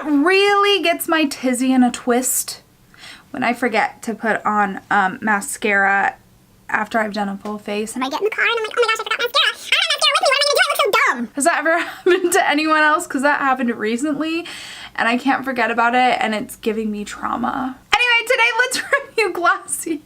It really gets my tizzy in a twist when I forget to put on mascara after I've done a full face. And I get in the car and I'm like, oh my gosh, I forgot mascara. I don't have mascara with me. What am I gonna do? It looks so dumb. Has that ever happened to anyone else? Because that happened recently and I can't forget about it and it's giving me trauma. Anyway, today let's review Glossier.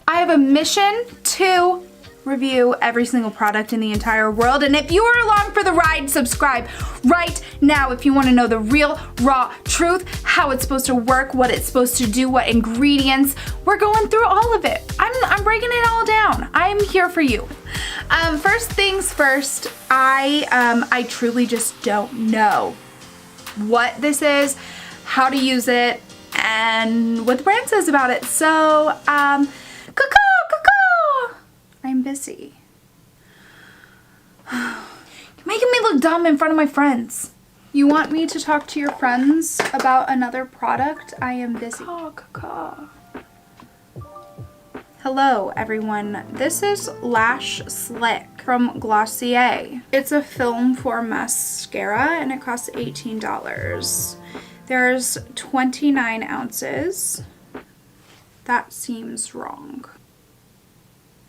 I have a mission to review every single product in the entire world, and if you are along for the ride, subscribe right now if you want to know the real raw truth, how it's supposed to work, what it's supposed to do, what ingredients. We're going through all of it. I'm breaking it all down. I'm here for you. First things first, I truly just don't know what this is, how to use it, and what the brand says about it. So I'm busy. You're making me look dumb in front of my friends. You want me to talk to your friends about another product? I am busy. Hello everyone, this is Lash Slick from Glossier. It's a film for mascara and it costs $18. There's 29 ounces. That seems wrong.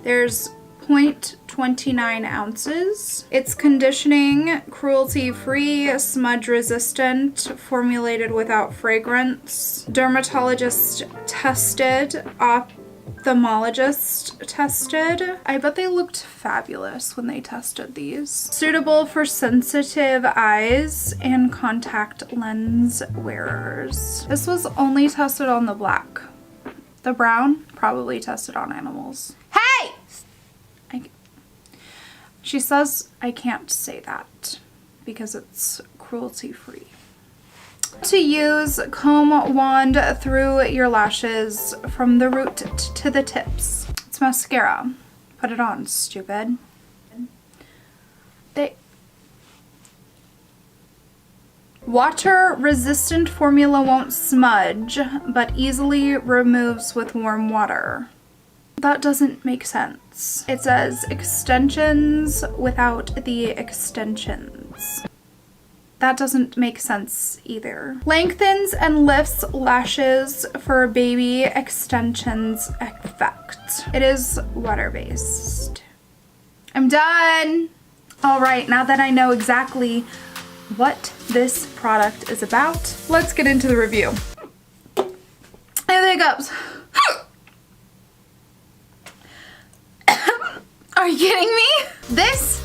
There's 0.29 ounces. It's conditioning, cruelty-free, smudge-resistant, formulated without fragrance, dermatologist tested, ophthalmologist tested. I bet they looked fabulous when they tested these. Suitable for sensitive eyes and contact lens wearers. This was only tested on the black. The brown, probably tested on animals. Hey! She says I can't say that because it's cruelty-free. To use, comb wand through your lashes from the root to the tips. It's mascara. Put it on, stupid. Water-resistant formula won't smudge, but easily removes with warm water. That doesn't make sense. It says extensions without the extensions. That doesn't make sense either. Lengthens and lifts lashes for baby extensions effect. It is water-based. I'm done. All right, now that I know exactly what this product is about, let's get into the review. Here it goes. Are you kidding me? This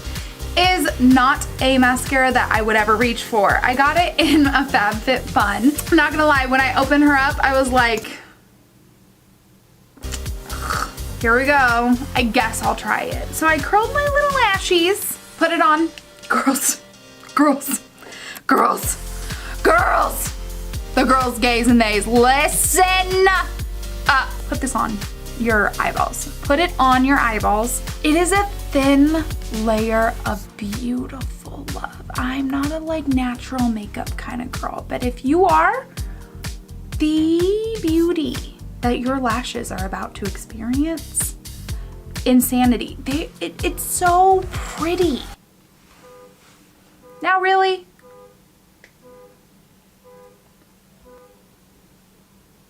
is not a mascara that I would ever reach for. I got it in a FabFitFun. I'm not gonna lie, when I opened her up, I was like, here we go. I guess I'll try it. So I curled my little lashies, put it on. Girls. The girls, gays, and theys, listen up. Put this on your eyeballs. Put it on your eyeballs. It is a thin layer of beautiful love. I'm not a natural makeup kind of girl, but if you are, the beauty that your lashes are about to experience, insanity. It's so pretty. Now really?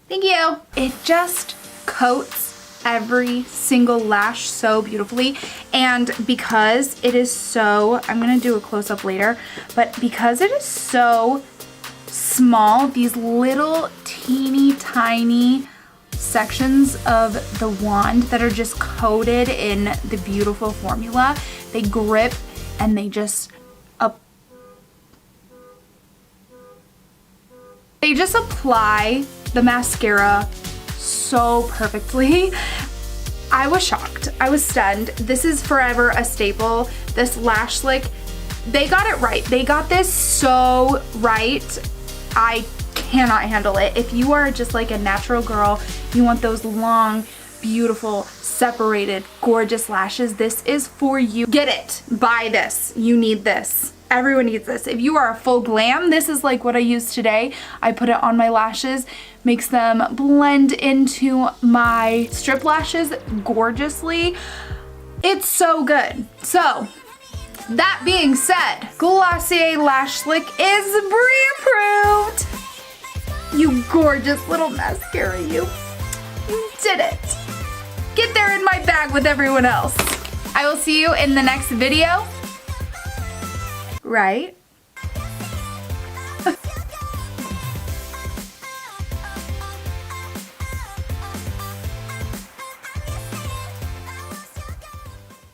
Thank you. It just coats every single lash so beautifully, and because it is so, I'm gonna do a close-up later, but because it is so small, these little teeny tiny sections of the wand that are just coated in the beautiful formula, they grip and they just apply the mascara so perfectly. I was shocked. I was stunned. This is forever a staple. This Lash Slick, they got it right. They got this so right. I cannot handle it. If you are just like a natural girl, you want those long, beautiful, separated, gorgeous lashes, this is for you. Get it. Buy this. You need this. Everyone needs this. If you are a full glam, this is like what I use today. I put it on my lashes, makes them blend into my strip lashes gorgeously. It's so good. So That being said, Glossier Lash Slick is Bree approved. You gorgeous little mascara, you did it. Get there in my bag with everyone else. I will see you in the next video. Right?